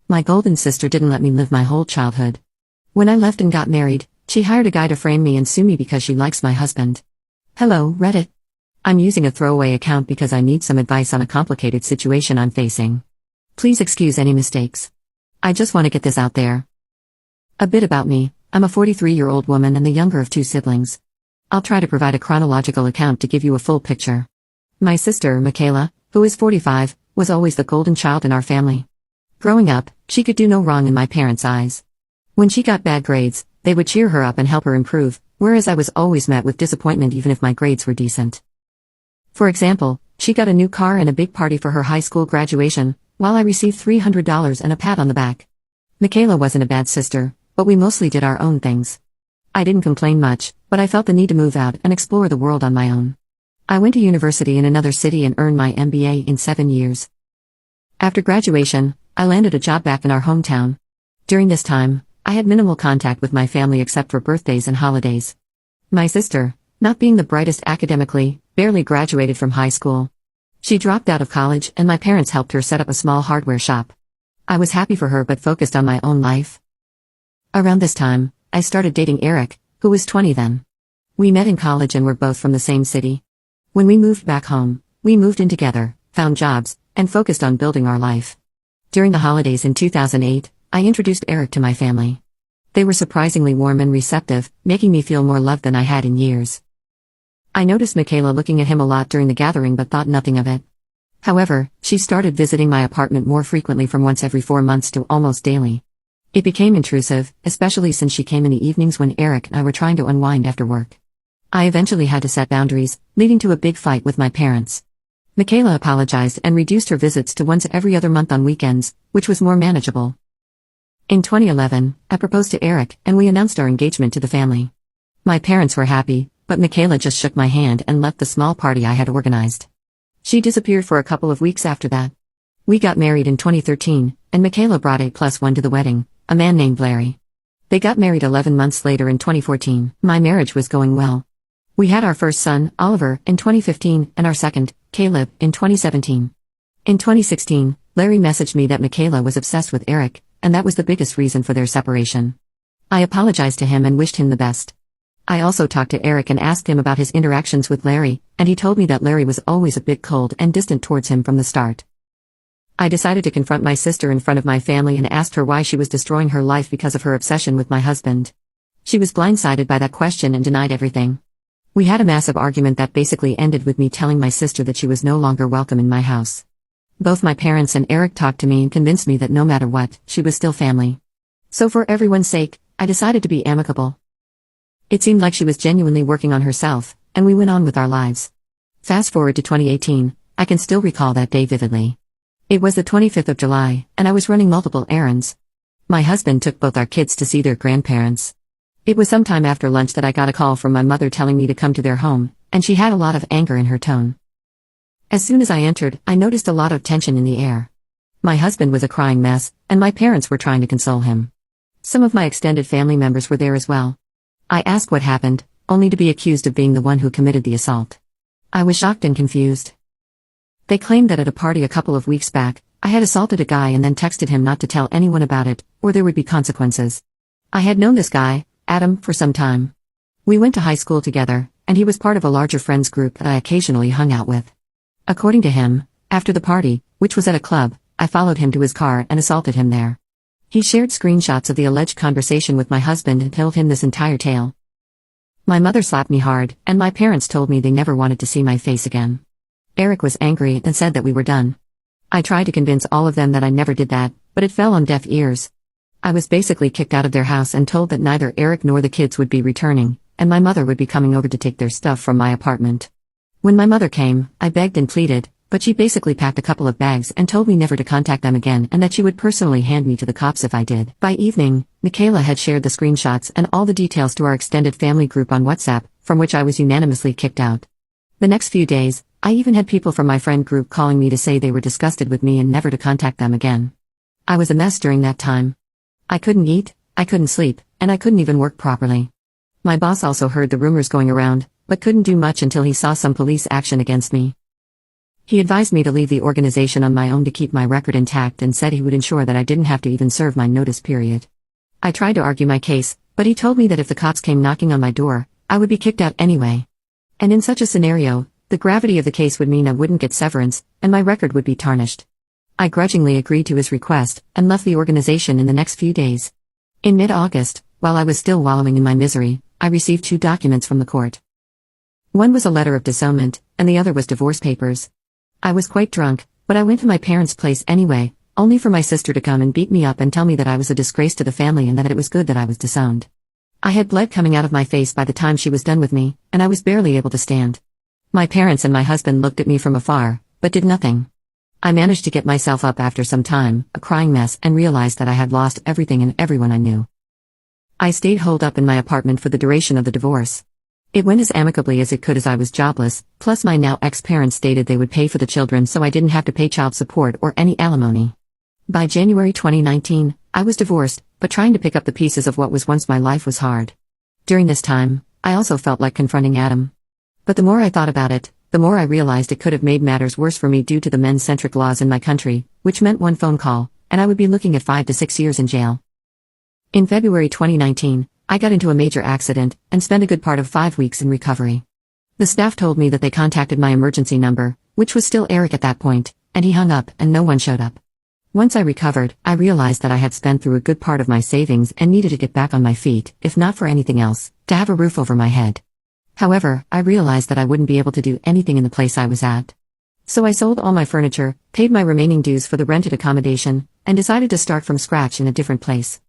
My golden sister didn't let me live my whole childhood. When I left and got married, she hired a guy to frame me and sue me because she likes my husband. Hello, Reddit. I'm using a throwaway account because I need some advice on a complicated situation I'm facing. Please excuse any mistakes. I just want to get this out there. A bit about me. I'm a 43-year-old woman and the younger of 2 siblings. I'll try to provide a chronological account to give you a full picture. My sister, Michaela, who is 45, was always the golden child in our family. Growing up, she could do no wrong in my parents' eyes. When she got bad grades, they would cheer her up and help her improve, whereas I was always met with disappointment even if my grades were decent. For example, she got a new car and a big party for her high school graduation, while I received $300 and a pat on the back. Michaela wasn't a bad sister, but we mostly did our own things. I didn't complain much, but I felt the need to move out and explore the world on my own. I went to university in another city and earned my MBA in 7 years. After graduation, I landed a job back in our hometown. During this time, I had minimal contact with my family except for birthdays and holidays. My sister, not being the brightest academically, barely graduated from high school. She dropped out of college and my parents helped her set up a small hardware shop. I was happy for her but focused on my own life. Around this time, I started dating Eric, who was 20 then. We met in college and were both from the same city. When we moved back home, we moved in together, found jobs, and focused on building our life. During the holidays in 2008, I introduced Eric to my family. They were surprisingly warm and receptive, making me feel more loved than I had in years. I noticed Michaela looking at him a lot during the gathering but thought nothing of it. However, she started visiting my apartment more frequently from once every 4 months to almost daily. It became intrusive, especially since she came in the evenings when Eric and I were trying to unwind after work. I eventually had to set boundaries, leading to a big fight with my parents. Michaela apologized and reduced her visits to once every other month on weekends, which was more manageable. In 2011, I proposed to Eric and we announced our engagement to the family. My parents were happy, but Michaela just shook my hand and left the small party I had organized. She disappeared for a couple of weeks after that. We got married in 2013, and Michaela brought A+1 to the wedding, a man named Larry. They got married 11 months later in 2014. My marriage was going well. We had our first son, Oliver, in 2015, and our second, Caleb, in 2017. In 2016, Larry messaged me that Michaela was obsessed with Eric, and that was the biggest reason for their separation. I apologized to him and wished him the best. I also talked to Eric and asked him about his interactions with Larry, and he told me that Larry was always a bit cold and distant towards him from the start. I decided to confront my sister in front of my family and asked her why she was destroying her life because of her obsession with my husband. She was blindsided by that question and denied everything. We had a massive argument that basically ended with me telling my sister that she was no longer welcome in my house. Both my parents and Eric talked to me and convinced me that no matter what, she was still family. So for everyone's sake, I decided to be amicable. It seemed like she was genuinely working on herself, and we went on with our lives. Fast forward to 2018, I can still recall that day vividly. It was the 25th of July, and I was running multiple errands. My husband took both our kids to see their grandparents. It was sometime after lunch that I got a call from my mother telling me to come to their home, and she had a lot of anger in her tone. As soon as I entered, I noticed a lot of tension in the air. My husband was a crying mess, and my parents were trying to console him. Some of my extended family members were there as well. I asked what happened, only to be accused of being the one who committed the assault. I was shocked and confused. They claimed that at a party a couple of weeks back, I had assaulted a guy and then texted him not to tell anyone about it, or there would be consequences. I had known this guy, Adam, for some time. We went to high school together, and he was part of a larger friends group that I occasionally hung out with. According to him, after the party, which was at a club, I followed him to his car and assaulted him there. He shared screenshots of the alleged conversation with my husband and told him this entire tale. My mother slapped me hard, and my parents told me they never wanted to see my face again. Eric was angry and said that we were done. I tried to convince all of them that I never did that, but it fell on deaf ears. I was basically kicked out of their house and told that neither Eric nor the kids would be returning, and my mother would be coming over to take their stuff from my apartment. When my mother came, I begged and pleaded, but she basically packed a couple of bags and told me never to contact them again and that she would personally hand me to the cops if I did. By evening, Michaela had shared the screenshots and all the details to our extended family group on WhatsApp, from which I was unanimously kicked out. The next few days, I even had people from my friend group calling me to say they were disgusted with me and never to contact them again. I was a mess during that time. I couldn't eat, I couldn't sleep, and I couldn't even work properly. My boss also heard the rumors going around, but couldn't do much until he saw some police action against me. He advised me to leave the organization on my own to keep my record intact and said he would ensure that I didn't have to even serve my notice period. I tried to argue my case, but he told me that if the cops came knocking on my door, I would be kicked out anyway. And in such a scenario, the gravity of the case would mean I wouldn't get severance, and my record would be tarnished. I grudgingly agreed to his request, and left the organization in the next few days. In mid-August, while I was still wallowing in my misery, I received 2 documents from the court. One was a letter of disownment, and the other was divorce papers. I was quite drunk, but I went to my parents' place anyway, only for my sister to come and beat me up and tell me that I was a disgrace to the family and that it was good that I was disowned. I had blood coming out of my face by the time she was done with me, and I was barely able to stand. My parents and my husband looked at me from afar, but did nothing. I managed to get myself up after some time, a crying mess, and realized that I had lost everything and everyone I knew. I stayed holed up in my apartment for the duration of the divorce. It went as amicably as it could as I was jobless, plus my now ex-parents stated they would pay for the children so I didn't have to pay child support or any alimony. By January 2019, I was divorced, but trying to pick up the pieces of what was once my life was hard. During this time, I also felt like confronting Adam. But the more I thought about it, the more I realized it could have made matters worse for me due to the men-centric laws in my country, which meant one phone call, and I would be looking at 5 to 6 years in jail. In February 2019, I got into a major accident, and spent a good part of 5 weeks in recovery. The staff told me that they contacted my emergency number, which was still Eric at that point, and he hung up and no one showed up. Once I recovered, I realized that I had spent through a good part of my savings and needed to get back on my feet, if not for anything else, to have a roof over my head. However, I realized that I wouldn't be able to do anything in the place I was at. So I sold all my furniture, paid my remaining dues for the rented accommodation, and decided to start from scratch in a different place.